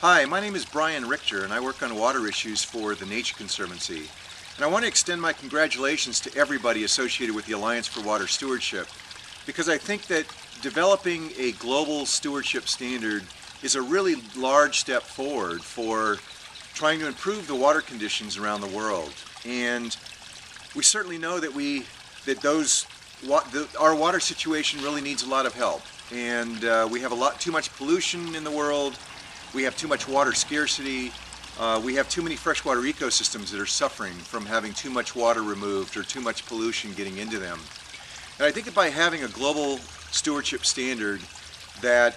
Hi, my name is Brian Richter and I work on water issues for the Nature Conservancy. And I want to extend my congratulations to everybody associated with the Alliance for Water Stewardship, because I think that developing a global stewardship standard is a really large step forward for trying to improve the water conditions around the world. And we certainly know that our water situation really needs a lot of help. And we have too much pollution in the world. We have too much water scarcity. We have too many freshwater ecosystems that are suffering from having too much water removed or too much pollution getting into them. And I think that by having a global stewardship standard, that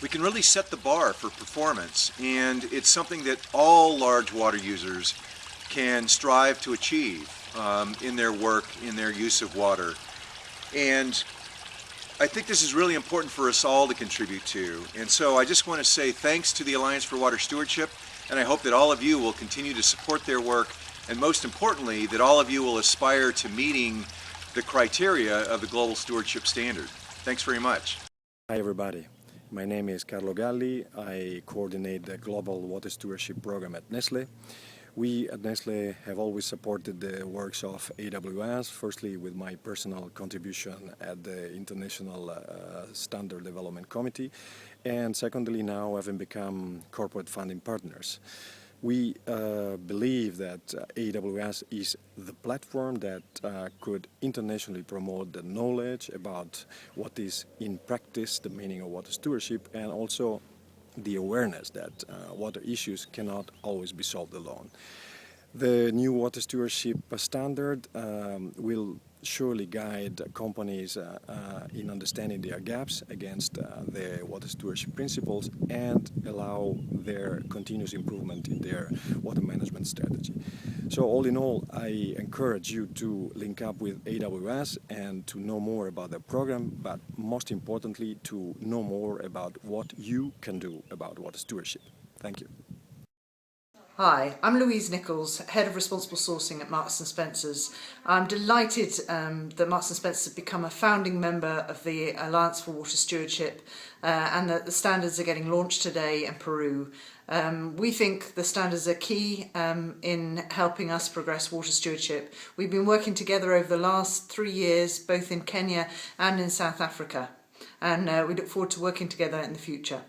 we can really set the bar for performance, and it's something that all large water users can strive to achieve in their work, in their use of water. And I think this is really important for us all to contribute to. And so I just want to say thanks to the Alliance for Water Stewardship, and I hope that all of you will continue to support their work, and most importantly, that all of you will aspire to meeting the criteria of the Global Stewardship Standard. Thanks very much. Hi everybody, my name is Carlo Galli. I coordinate the Global Water Stewardship Program at Nestle. We at Nestle have always supported the works of AWS, firstly with my personal contribution at the International Standard Development Committee, and secondly now having become corporate funding partners. We believe that AWS is the platform that could internationally promote the knowledge about what is in practice the meaning of water stewardship, and also the awareness that water issues cannot always be solved alone. The new water stewardship standard will surely guide companies in understanding their gaps against the water stewardship principles and allow their continuous improvement in their water management strategy. So all in all, I encourage you to link up with AWS and to know more about the program, but most importantly to know more about what you can do about water stewardship. Thank you. Hi, I'm Louise Nichols, Head of Responsible Sourcing at Marks & Spencer's. I'm delighted that Marks & Spencer's have become a founding member of the Alliance for Water Stewardship and that the standards are getting launched today in Peru. We think the standards are key in helping us progress water stewardship. We've been working together over the last 3 years, both in Kenya and in South Africa, and we look forward to working together in the future.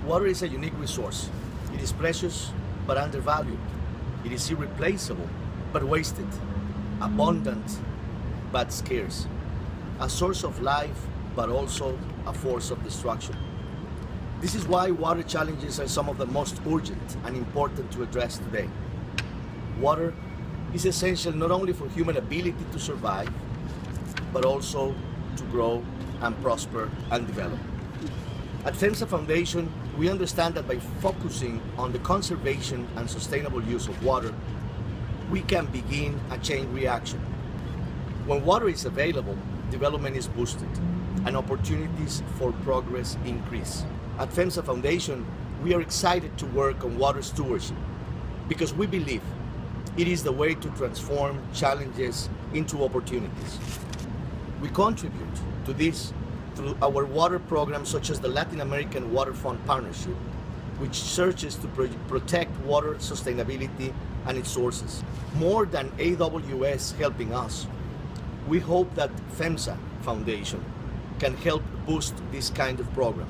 Water is a unique resource. It is precious but undervalued. It is irreplaceable but wasted. Abundant but scarce. A source of life but also a force of destruction. This is why water challenges are some of the most urgent and important to address today. Water is essential not only for human ability to survive, but also to grow and prosper and develop. At FEMSA Foundation, we understand that by focusing on the conservation and sustainable use of water, we can begin a chain reaction. When water is available, development is boosted and opportunities for progress increase. At FEMSA Foundation, we are excited to work on water stewardship because we believe it is the way to transform challenges into opportunities. We contribute to this through our water programs such as the Latin American Water Fund Partnership, which searches to protect water sustainability and its sources. More than AWS helping us, we hope that FEMSA Foundation can help boost this kind of program.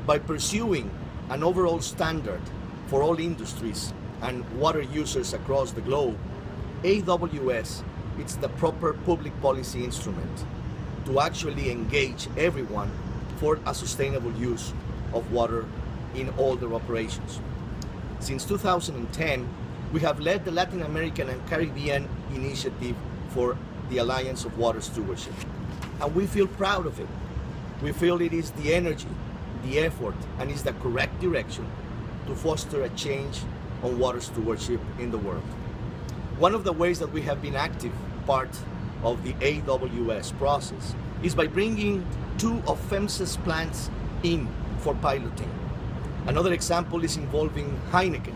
By pursuing an overall standard for all industries and water users across the globe, AWS is the proper public policy instrument to actually engage everyone for a sustainable use of water in all their operations. Since 2010, we have led the Latin American and Caribbean initiative for the Alliance of Water Stewardship, and we feel proud of it. We feel it is the energy, the effort, and is the correct direction to foster a change on water stewardship in the world. One of the ways that we have been active part of the AWS process is by bringing 2 of FEMSA's plants in for piloting. Another example is involving Heineken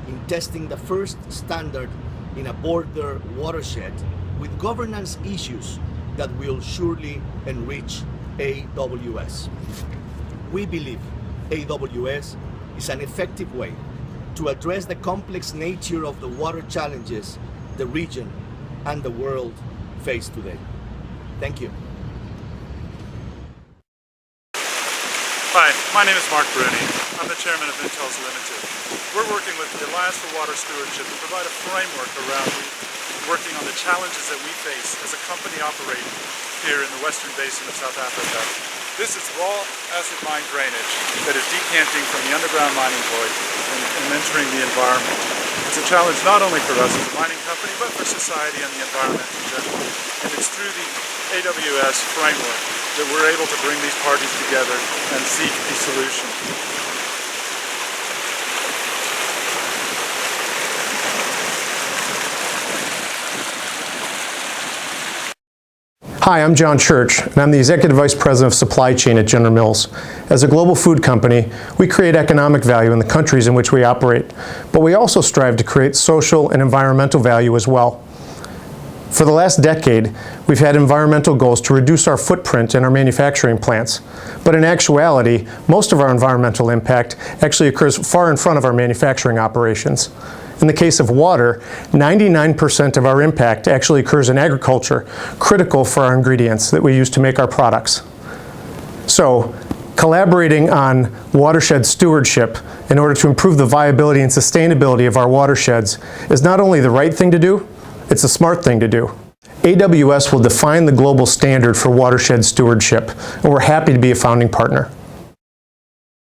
in testing the first standard in a border watershed with governance issues that will surely enrich AWS. We believe AWS is an effective way to address the complex nature of the water challenges the region and the world face today. Thank you. Hi, my name is Mark Bruni. I'm the chairman of Intel's Limited. We're working with the Alliance for Water Stewardship to provide a framework around working on the challenges that we face as a company operating here in the Western Basin of South Africa. This is raw acid mine drainage that is decanting from the underground mining void and entering the environment. It's a challenge not only for us as a mining company, but for society and the environment in general. And it's through the AWS framework that we're able to bring these parties together and seek a solution. Hi, I'm John Church, and I'm the Executive Vice President of Supply Chain at General Mills. As a global food company, we create economic value in the countries in which we operate, but we also strive to create social and environmental value as well. For the last decade, we've had environmental goals to reduce our footprint in our manufacturing plants, but in actuality, most of our environmental impact actually occurs far in front of our manufacturing operations. In the case of water, 99% of our impact actually occurs in agriculture, critical for our ingredients that we use to make our products. So, collaborating on watershed stewardship in order to improve the viability and sustainability of our watersheds is not only the right thing to do, it's a smart thing to do. AWS will define the global standard for watershed stewardship, and we're happy to be a founding partner.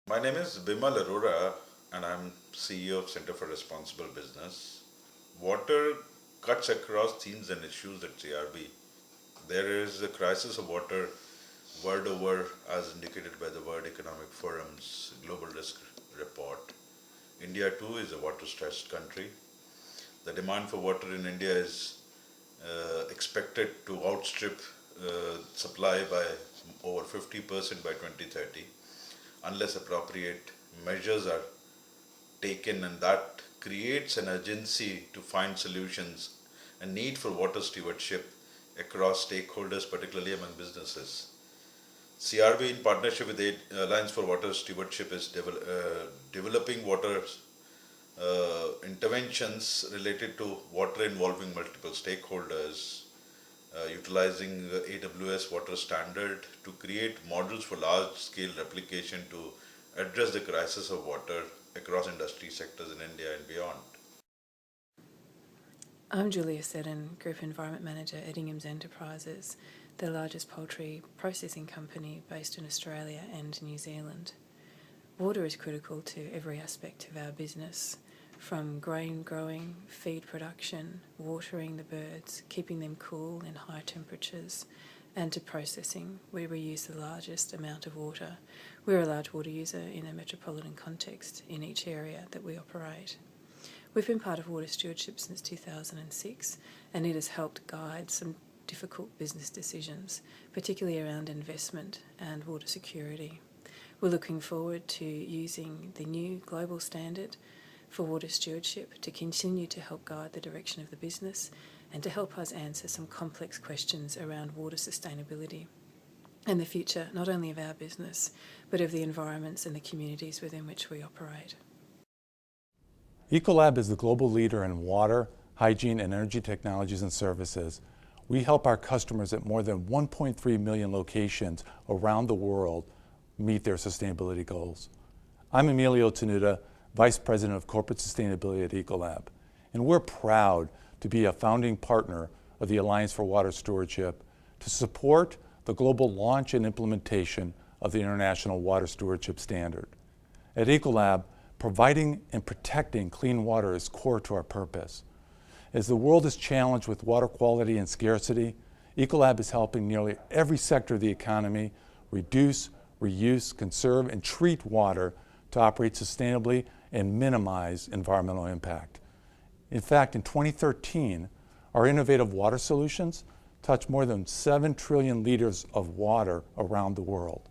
My name is Bimal Arora, and I'm CEO of Center for Responsible Business. Water cuts across themes and issues at CRB. There is a crisis of water world over, as indicated by the World Economic Forum's Global Risk Report. India too is a water-stressed country. The demand for water in India is expected to outstrip supply by over 50% by 2030, unless appropriate measures are taken, and that creates an urgency to find solutions and need for water stewardship across stakeholders, particularly among businesses. CRB, in partnership with the Alliance for Water Stewardship, is developing water interventions related to water involving multiple stakeholders, utilizing the AWS water standard to create models for large-scale replication to address the crisis of water across industry sectors in India and beyond. I'm Julia Seddon, Group Environment Manager at Ingham's Enterprises, the largest poultry processing company based in Australia and New Zealand. Water is critical to every aspect of our business, from grain growing, feed production, watering the birds, keeping them cool in high temperatures, and to processing, where we use the largest amount of water. We're a large water user in a metropolitan context in each area that we operate. We've been part of water stewardship since 2006, and it has helped guide some difficult business decisions, particularly around investment and water security. We're looking forward to using the new global standard for water stewardship to continue to help guide the direction of the business and to help us answer some complex questions around water sustainability and the future not only of our business but of the environments and the communities within which we operate. Ecolab is the global leader in water, hygiene, and energy technologies and services. We help our customers at more than 1.3 million locations around the world meet their sustainability goals. I'm Emilio Tenuta, Vice President of Corporate Sustainability at Ecolab, and we're proud to be a founding partner of the Alliance for Water Stewardship to support the global launch and implementation of the International Water Stewardship Standard. At Ecolab, providing and protecting clean water is core to our purpose. As the world is challenged with water quality and scarcity, Ecolab is helping nearly every sector of the economy reduce, reuse, conserve, and treat water to operate sustainably and minimize environmental impact. In fact, in 2013, our innovative water solutions touched more than 7 trillion liters of water around the world.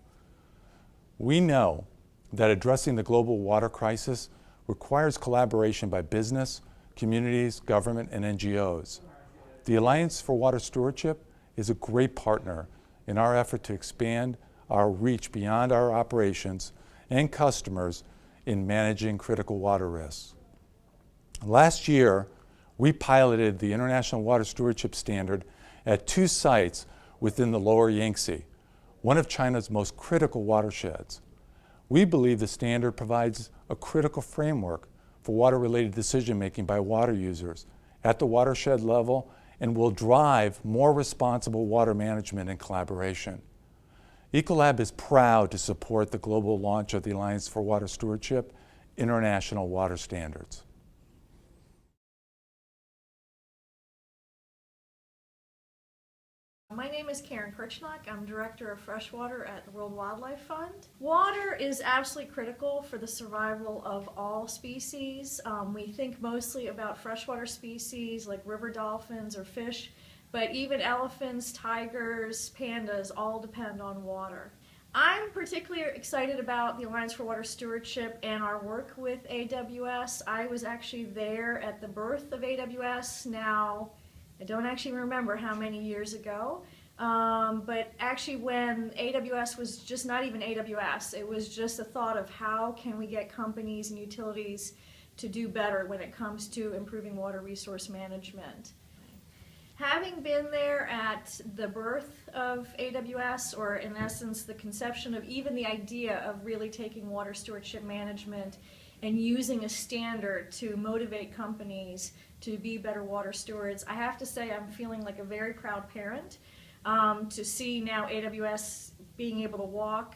We know that addressing the global water crisis requires collaboration by business, communities, government, and NGOs. The Alliance for Water Stewardship is a great partner in our effort to expand our reach beyond our operations and customers in managing critical water risks. Last year, we piloted the International Water Stewardship Standard at 2 sites within the lower Yangtze, one of China's most critical watersheds. We believe the standard provides a critical framework for water-related decision-making by water users at the watershed level and will drive more responsible water management and collaboration. Ecolab is proud to support the global launch of the Alliance for Water Stewardship International Water Standards. My name is Karen Kirchnock. I'm Director of Freshwater at the World Wildlife Fund. Water is absolutely critical for the survival of all species. We think mostly about freshwater species like river dolphins or fish, but even elephants, tigers, pandas all depend on water. I'm particularly excited about the Alliance for Water Stewardship and our work with AWS. I was actually there at the birth of AWS. Now, I don't actually remember how many years ago, but actually when AWS was just not even AWS, it was just a thought of how can we get companies and utilities to do better when it comes to improving water resource management. Having been there at the birth of AWS, or in essence the conception of even the idea of really taking water stewardship management and using a standard to motivate companies to be better water stewards, I have to say I'm feeling like a very proud parent to see now AWS being able to walk,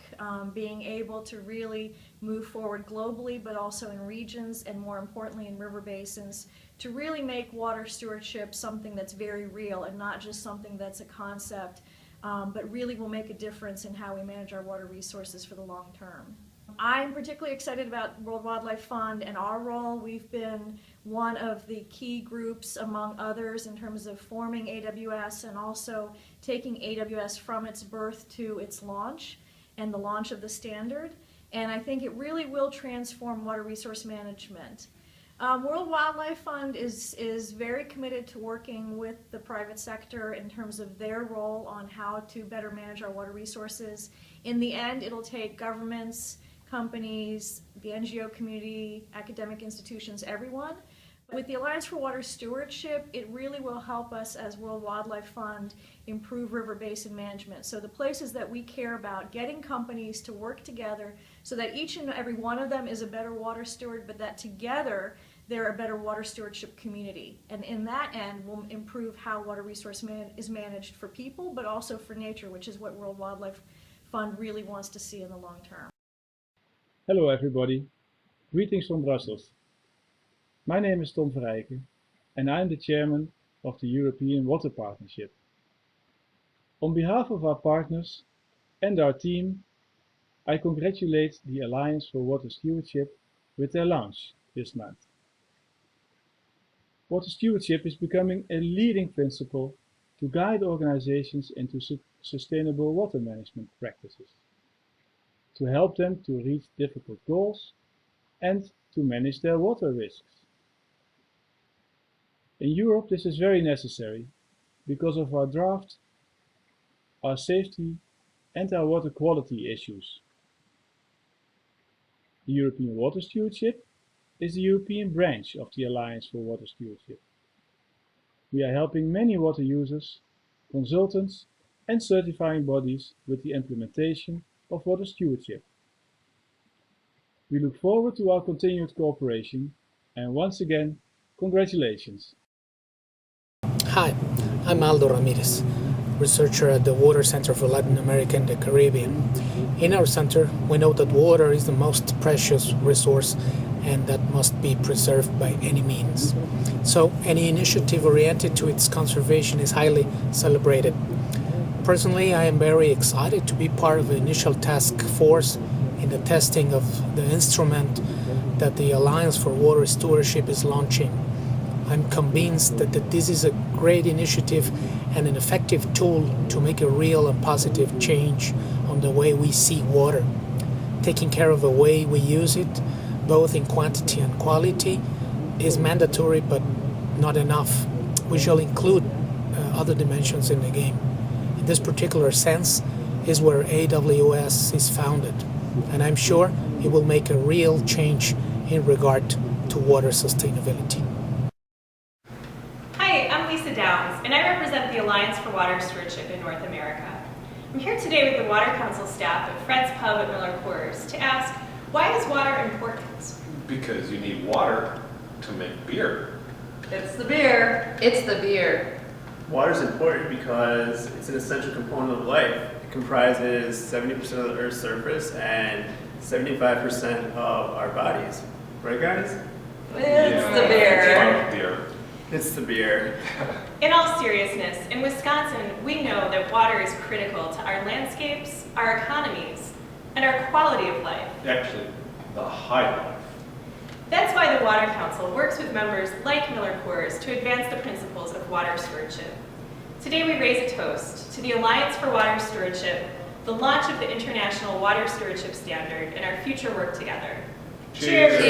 being able to really move forward globally, but also in regions and more importantly in river basins, to really make water stewardship something that's very real and not just something that's a concept, but really will make a difference in how we manage our water resources for the long term. I'm particularly excited about World Wildlife Fund and our role. We've been one of the key groups among others in terms of forming AWS and also taking AWS from its birth to its launch and the launch of the standard. And I think it really will transform water resource management. World Wildlife Fund is very committed to working with the private sector in terms of their role on how to better manage our water resources. In the end, it'll take governments, companies, the NGO community, academic institutions, everyone. With the Alliance for Water Stewardship, it really will help us as World Wildlife Fund improve river basin management. So the places that we care about, getting companies to work together so that each and every one of them is a better water steward, but that together they're a better water stewardship community. And in that end, we'll improve how water resource is managed for people, but also for nature, which is what World Wildlife Fund really wants to see in the long term. Hello everybody, greetings from Brussels. My name is Tom Verrijken and I'm the chairman of the European Water Partnership. On behalf of our partners and our team, I congratulate the Alliance for Water Stewardship with their launch this month. Water stewardship is becoming a leading principle to guide organizations into sustainable water management practices, to help them to reach difficult goals and to manage their water risks. In Europe, this is very necessary because of our drought, our safety and our water quality issues. The European Water Stewardship is the European branch of the Alliance for Water Stewardship. We are helping many water users, consultants and certifying bodies with the implementation of water stewardship. We look forward to our continued cooperation and once again, congratulations. Hi, I'm Aldo Ramirez, researcher at the Water Center for Latin America and the Caribbean. In our center, we know that water is the most precious resource and that must be preserved by any means. So any initiative oriented to its conservation is highly celebrated. Personally, I am very excited to be part of the initial task force in the testing of the instrument that the Alliance for Water Stewardship is launching. I'm convinced that this is a great initiative and an effective tool to make a real and positive change on the way we see water. Taking care of the way we use it, both in quantity and quality, is mandatory but not enough. We shall include other dimensions in the game. In this particular sense, is where AWS is founded, and I'm sure it will make a real change in regard to water sustainability. Hi, I'm Lisa Downs, and I represent the Alliance for Water Stewardship in North America. I'm here today with the Water Council staff at Fred's Pub at Miller Coors to ask, why is water important? Because you need water to make beer. It's the beer. It's the beer. Water is important because it's an essential component of life. It comprises 70% of the Earth's surface and 75% of our bodies. Right, guys? It's the beer. Beer. It's the beer. In all seriousness, in Wisconsin, we know that water is critical to our landscapes, our economies, and our quality of life. Actually, the high life. That's why the Water Council works with members like Miller Coors to advance the principles of water stewardship. Today we raise a toast to the Alliance for Water Stewardship, the launch of the International Water Stewardship Standard, and our future work together. Cheers!